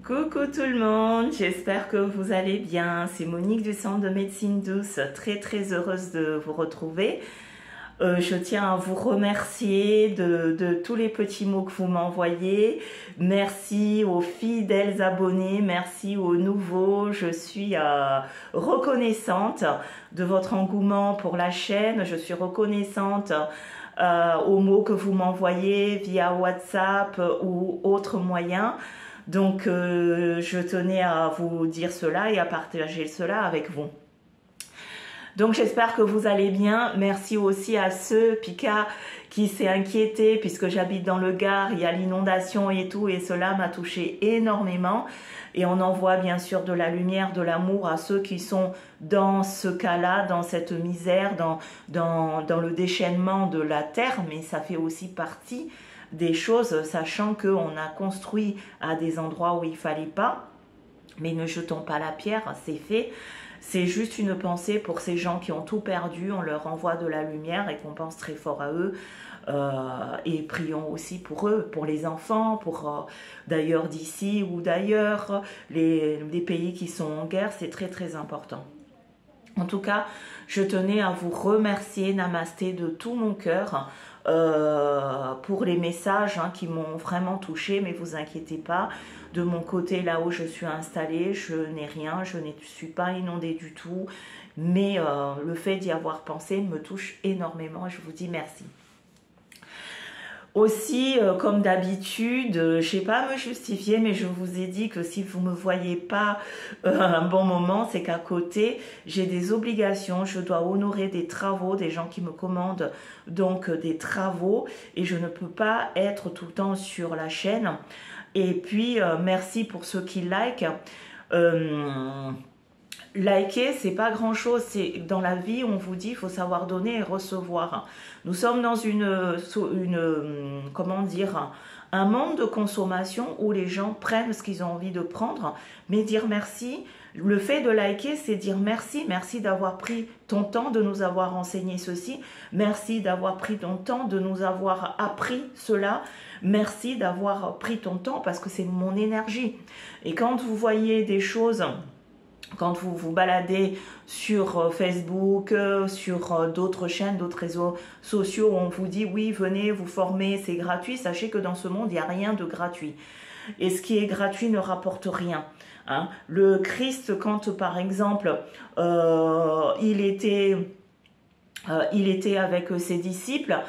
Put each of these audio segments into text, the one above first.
Coucou tout le monde, j'espère que vous allez bien. C'est Monique du Centre de Médecine Douce, très heureuse de vous retrouver. Je tiens à vous remercier de tous les petits mots que vous m'envoyez. Merci aux fidèles abonnés, merci aux nouveaux. Je suis reconnaissante de votre engouement pour la chaîne. Je suis reconnaissante aux mots que vous m'envoyez via WhatsApp ou autres moyens. Donc, je tenais à vous dire cela et à partager cela avec vous. Donc, j'espère que vous allez bien. Merci aussi à ceux, Pika, qui s'est inquiété puisque j'habite dans le Gard, il y a l'inondation et tout, et cela m'a touché énormément. Et on envoie bien sûr de la lumière, de l'amour à ceux qui sont dans ce cas-là, dans cette misère, dans le déchaînement de la terre, mais ça fait aussi partie des choses, sachant qu'on a construit à des endroits où il ne fallait pas, mais ne jetons pas la pierre, c'est fait. C'est juste une pensée pour ces gens qui ont tout perdu, on leur envoie de la lumière et qu'on pense très fort à eux. Et prions aussi pour eux, pour les enfants, pour d'ailleurs d'ici ou d'ailleurs, les pays qui sont en guerre, c'est très important. En tout cas, je tenais à vous remercier, Namasté, de tout mon cœur pour les messages qui m'ont vraiment touché, mais vous inquiétez pas, de mon côté, là où je suis installée, je n'ai rien, je ne suis pas inondée du tout, mais le fait d'y avoir pensé me touche énormément et je vous dis merci. Aussi, comme d'habitude, je ne sais pas me justifier, mais je vous ai dit que si vous ne me voyez pas un bon moment, c'est qu'à côté, j'ai des obligations, je dois honorer des travaux, des gens qui me commandent donc des travaux, et je ne peux pas être tout le temps sur la chaîne. Et puis, merci pour ceux qui like. Liker, c'est pas grand chose, c'est dans la vie on vous dit il faut savoir donner et recevoir. Nous sommes dans comment dire, un monde de consommation où les gens prennent ce qu'ils ont envie de prendre, mais dire merci, le fait de liker c'est dire merci, merci d'avoir pris ton temps de nous avoir enseigné ceci, merci d'avoir pris ton temps de nous avoir appris cela, merci d'avoir pris ton temps parce que c'est mon énergie. Et quand vous voyez des choses, quand vous vous baladez sur Facebook, sur d'autres chaînes, d'autres réseaux sociaux, où on vous dit oui, venez vous former, c'est gratuit, sachez que dans ce monde, il n'y a rien de gratuit. Et ce qui est gratuit ne rapporte rien. Le Christ, quand par exemple, il était avec ses disciples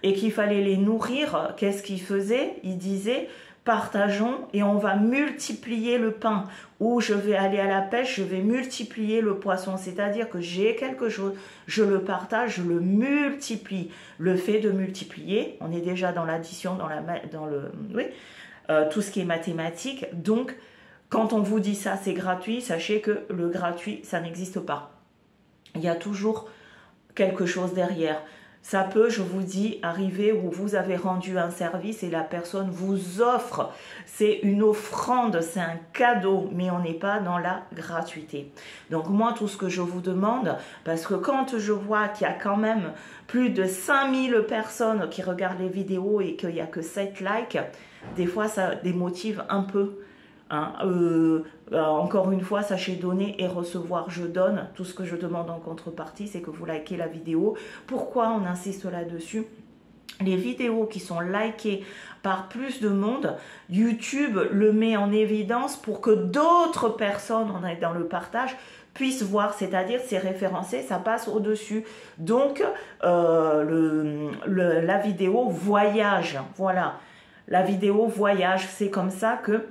et qu'il fallait les nourrir, qu'est-ce qu'il faisait? Il disait: partageons et on va multiplier le pain. Ou je vais aller à la pêche, je vais multiplier le poisson. C'est-à-dire que j'ai quelque chose, je le partage, je le multiplie. Le fait de multiplier, on est déjà dans l'addition, tout ce qui est mathématique. Donc, quand on vous dit ça, c'est gratuit, sachez que le gratuit, ça n'existe pas. Il y a toujours quelque chose derrière. Ça peut, je vous dis, arriver où vous avez rendu un service et la personne vous offre. C'est une offrande, c'est un cadeau, mais on n'est pas dans la gratuité. Donc moi, tout ce que je vous demande, parce que quand je vois qu'il y a quand même plus de 5000 personnes qui regardent les vidéos et qu'il n'y a que 7 likes, des fois ça démotive un peu. Encore une fois, sachez donner et recevoir. Je donne. Tout ce que je demande en contrepartie, c'est que vous likez la vidéo. Pourquoi on insiste là-dessus? Les vidéos qui sont likées par plus de monde, YouTube le met en évidence pour que d'autres personnes, on est dans le partage, puissent voir, c'est-à-dire c'est référencé, ça passe au-dessus. Donc, la vidéo voyage. Voilà, la vidéo voyage. C'est comme ça que,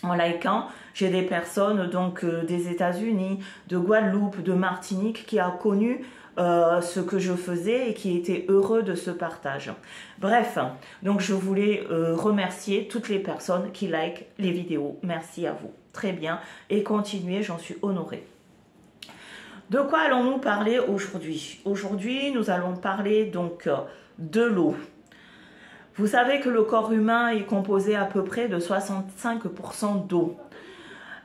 en likant, j'ai des personnes donc des États-Unis, de Guadeloupe, de Martinique qui a connu ce que je faisais et qui étaient heureux de ce partage. Bref, donc je voulais remercier toutes les personnes qui likent les vidéos. Merci à vous. Très bien. Et continuez, j'en suis honorée. De quoi allons-nous parler aujourd'hui? Aujourd'hui, nous allons parler donc de l'eau. Vous savez que le corps humain est composé à peu près de 65% d'eau.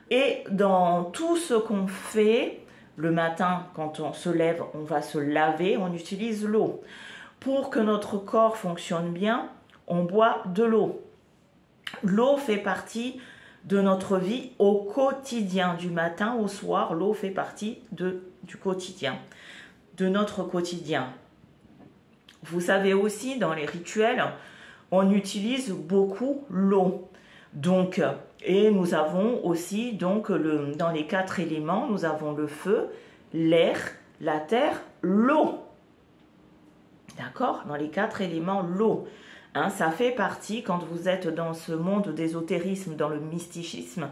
Et dans tout ce qu'on fait, le matin, quand on se lève, on va se laver, on utilise l'eau. Pour que notre corps fonctionne bien, on boit de l'eau. L'eau fait partie de notre vie au quotidien, du matin au soir. L'eau fait partie du quotidien, de notre quotidien. Vous savez aussi, dans les rituels, on utilise beaucoup l'eau. Donc, et nous avons aussi, donc, dans les 4 éléments, nous avons le feu, l'air, la terre, l'eau. D'accord? Dans les 4 éléments, l'eau. Hein, ça fait partie, quand vous êtes dans ce monde d'ésotérisme, dans le mysticisme,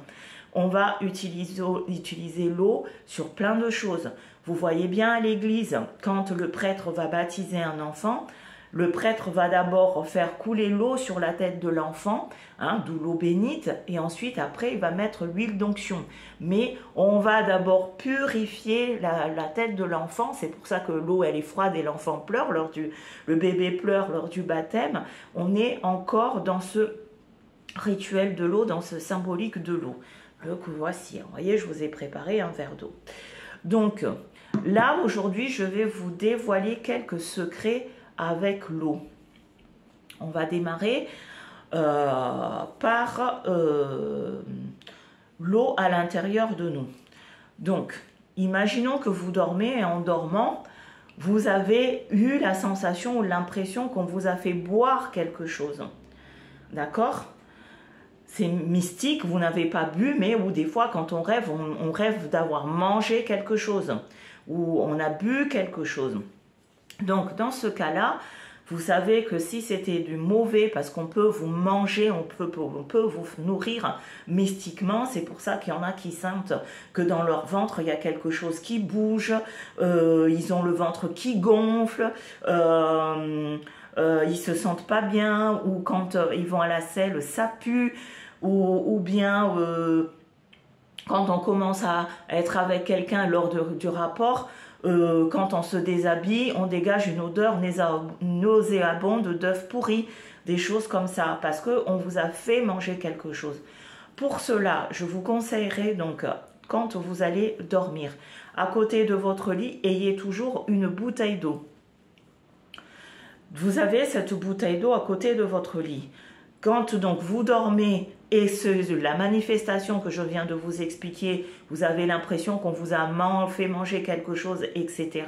on va utiliser l'eau sur plein de choses. Vous voyez bien à l'église, quand le prêtre va baptiser un enfant, le prêtre va d'abord faire couler l'eau sur la tête de l'enfant, hein, d'où l'eau bénite, et ensuite, après, il va mettre l'huile d'onction. Mais on va d'abord purifier la tête de l'enfant, c'est pour ça que l'eau, elle est froide et l'enfant pleure, le bébé pleure lors du baptême. On est encore dans ce rituel de l'eau, dans ce symbolique de l'eau. Le que voici, vous voyez, je vous ai préparé un verre d'eau. Donc, là, aujourd'hui, je vais vous dévoiler quelques secrets avec l'eau. On va démarrer par l'eau à l'intérieur de nous. Donc, imaginons que vous dormez et en dormant, vous avez eu la sensation ou l'impression qu'on vous a fait boire quelque chose. D'accord? C'est mystique, vous n'avez pas bu, mais ou des fois quand on rêve d'avoir mangé quelque chose ou on a bu quelque chose. Donc, dans ce cas-là, vous savez que si c'était du mauvais, parce qu'on peut vous manger, on peut vous nourrir mystiquement, c'est pour ça qu'il y en a qui sentent que dans leur ventre, il y a quelque chose qui bouge, ils ont le ventre qui gonfle, ils se sentent pas bien, ou quand ils vont à la selle, ça pue, ou bien quand on commence à être avec quelqu'un lors du rapport, quand on se déshabille, on dégage une odeur nauséabonde d'œufs pourris, des choses comme ça, parce qu'on vous a fait manger quelque chose. Pour cela, je vous conseillerais donc, quand vous allez dormir, à côté de votre lit, ayez toujours une bouteille d'eau. Vous avez cette bouteille d'eau à côté de votre lit. Quand donc vous dormez et la manifestation que je viens de vous expliquer, vous avez l'impression qu'on vous a fait manger quelque chose, etc.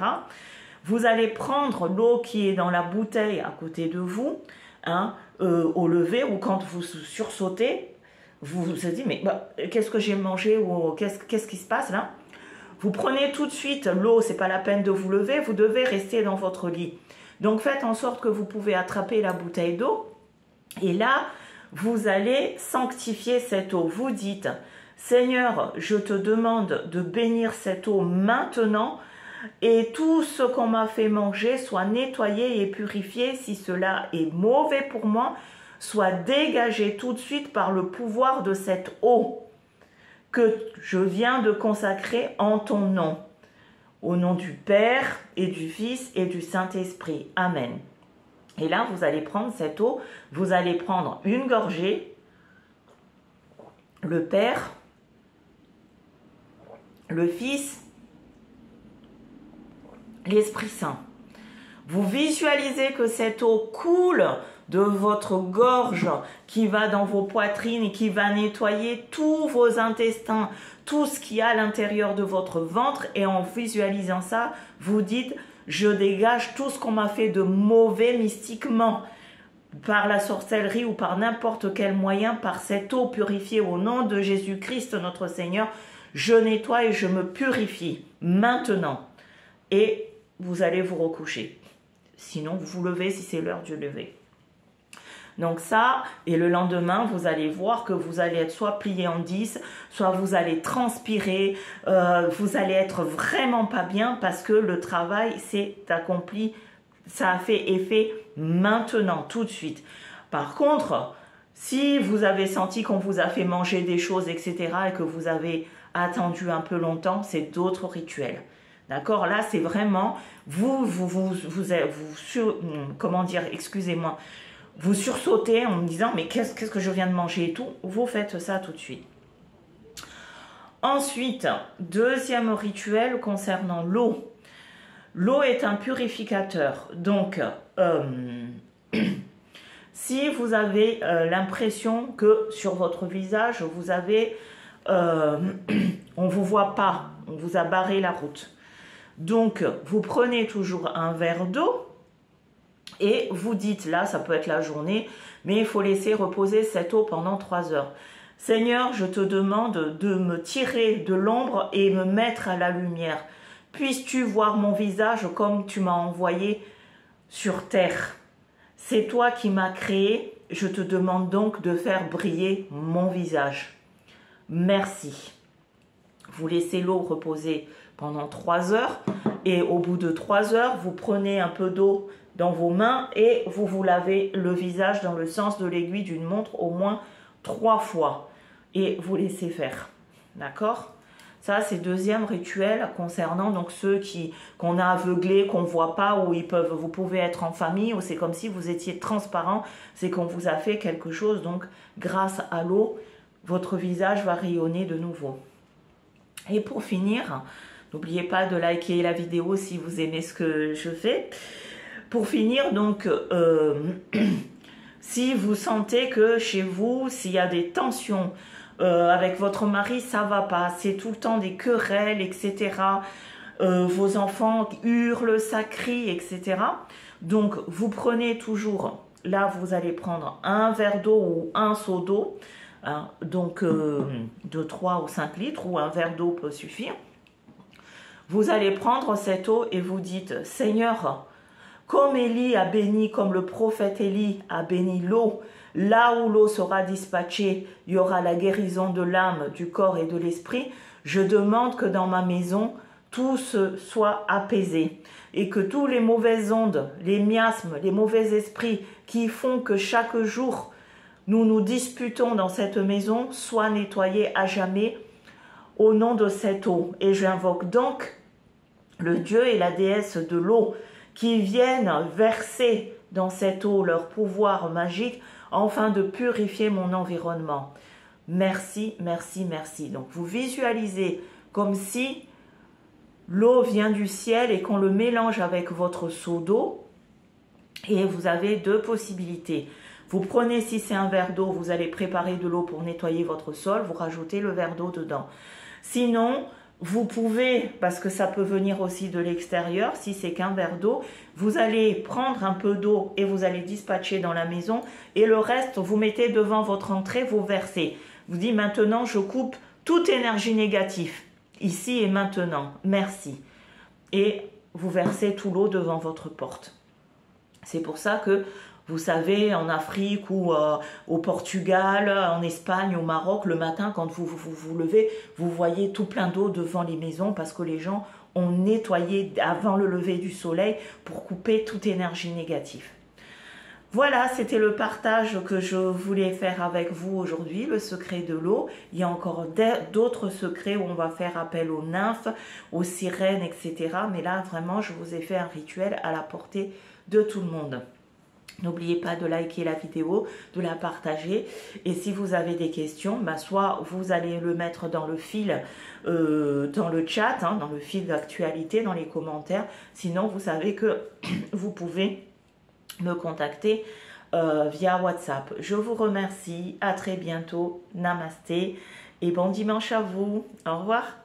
Vous allez prendre l'eau qui est dans la bouteille à côté de vous, hein, au lever ou quand vous sursautez, vous vous dites mais qu'est-ce que j'ai mangé ou qu'est-ce qui se passe là? Vous prenez tout de suite l'eau, c'est pas la peine de vous lever, vous devez rester dans votre lit. Donc faites en sorte que vous pouvez attraper la bouteille d'eau. Et là, vous allez sanctifier cette eau. Vous dites, Seigneur, je te demande de bénir cette eau maintenant et tout ce qu'on m'a fait manger soit nettoyé et purifié. Si cela est mauvais pour moi, soit dégagé tout de suite par le pouvoir de cette eau que je viens de consacrer en ton nom. Au nom du Père et du Fils et du Saint-Esprit. Amen. Et là, vous allez prendre cette eau, vous allez prendre une gorgée, le Père, le Fils, l'Esprit Saint. Vous visualisez que cette eau coule de votre gorge qui va dans vos poitrines et qui va nettoyer tous vos intestins, tout ce qu'il y a à l'intérieur de votre ventre. Et en visualisant ça, vous dites... Je dégage tout ce qu'on m'a fait de mauvais mystiquement, par la sorcellerie ou par n'importe quel moyen, par cette eau purifiée au nom de Jésus-Christ notre Seigneur. Je nettoie et je me purifie maintenant. Et vous allez vous recoucher. Sinon, vous vous levez si c'est l'heure du lever. Donc ça, et le lendemain, vous allez voir que vous allez être soit plié en 10, soit vous allez transpirer, vous allez être vraiment pas bien parce que le travail s'est accompli, ça a fait effet maintenant, tout de suite. Par contre, si vous avez senti qu'on vous a fait manger des choses, etc., et que vous avez attendu un peu longtemps, c'est d'autres rituels. D'accord? Là, c'est vraiment, comment dire, excusez-moi, vous sursautez en me disant mais qu'est-ce que je viens de manger et tout, vous faites ça tout de suite. Ensuite, deuxième rituel concernant l'eau. L'eau est un purificateur, donc Si vous avez l'impression que sur votre visage, vous avez, on ne vous voit pas, on vous a barré la route. Donc, vous prenez toujours un verre d'eau et vous dites, là, ça peut être la journée, mais il faut laisser reposer cette eau pendant 3 heures. Seigneur, je te demande de me tirer de l'ombre et me mettre à la lumière. Puisses-tu voir mon visage comme tu m'as envoyé sur terre? C'est toi qui m'as créé, je te demande donc de faire briller mon visage. Merci. Vous laissez l'eau reposer pendant 3 heures et au bout de 3 heures, vous prenez un peu d'eau dans vos mains et vous vous lavez le visage dans le sens de l'aiguille d'une montre au moins 3 fois et vous laissez faire. D'accord? Ça, c'est le deuxième rituel concernant donc ceux qu'on a aveuglés, qu'on ne voit pas, où vous pouvez être en famille, ou c'est comme si vous étiez transparent, c'est qu'on vous a fait quelque chose, donc grâce à l'eau, votre visage va rayonner de nouveau. Et pour finir, n'oubliez pas de liker la vidéo si vous aimez ce que je fais. Pour finir, donc, si vous sentez que chez vous, s'il y a des tensions, avec votre mari, ça va pas, c'est tout le temps des querelles, etc. Vos enfants hurlent, ça crie, etc. Donc, vous prenez toujours, là, vous allez prendre un verre d'eau ou un seau d'eau, hein, donc de 3 ou 5 litres, ou un verre d'eau peut suffire. Vous allez prendre cette eau et vous dites, Seigneur, comme Élie a béni, comme le prophète Élie a béni l'eau, là où l'eau sera dispatchée, il y aura la guérison de l'âme, du corps et de l'esprit. Je demande que dans ma maison, tout soit apaisé et que tous les mauvaises ondes, les miasmes, les mauvais esprits qui font que chaque jour nous nous disputons dans cette maison soient nettoyés à jamais au nom de cette eau. Et j'invoque donc le Dieu et la déesse de l'eau qui viennent verser dans cette eau leur pouvoir magique afin de purifier mon environnement. Merci, merci, merci. Donc vous visualisez comme si l'eau vient du ciel et qu'on le mélange avec votre seau d'eau. Et vous avez 2 possibilités. Vous prenez, si c'est un verre d'eau, vous allez préparer de l'eau pour nettoyer votre sol, vous rajoutez le verre d'eau dedans. Sinon, vous pouvez, parce que ça peut venir aussi de l'extérieur, si c'est qu'un verre d'eau, vous allez prendre un peu d'eau et vous allez dispatcher dans la maison et le reste, vous mettez devant votre entrée, vous versez. Vous dites maintenant, je coupe toute énergie négative, ici et maintenant, merci. Et vous versez tout l'eau devant votre porte. C'est pour ça que, vous savez, en Afrique ou au Portugal, en Espagne, au Maroc, le matin, quand vous levez, vous voyez tout plein d'eau devant les maisons parce que les gens ont nettoyé avant le lever du soleil pour couper toute énergie négative. Voilà, c'était le partage que je voulais faire avec vous aujourd'hui, le secret de l'eau. Il y a encore d'autres secrets où on va faire appel aux nymphes, aux sirènes, etc. Mais là, vraiment, je vous ai fait un rituel à la portée de tout le monde. N'oubliez pas de liker la vidéo, de la partager. Et si vous avez des questions, soit vous allez le mettre dans le fil, dans le chat, hein, dans le fil d'actualité, dans les commentaires. Sinon, vous savez que vous pouvez me contacter via WhatsApp. Je vous remercie. À très bientôt. Namasté. Et bon dimanche à vous. Au revoir.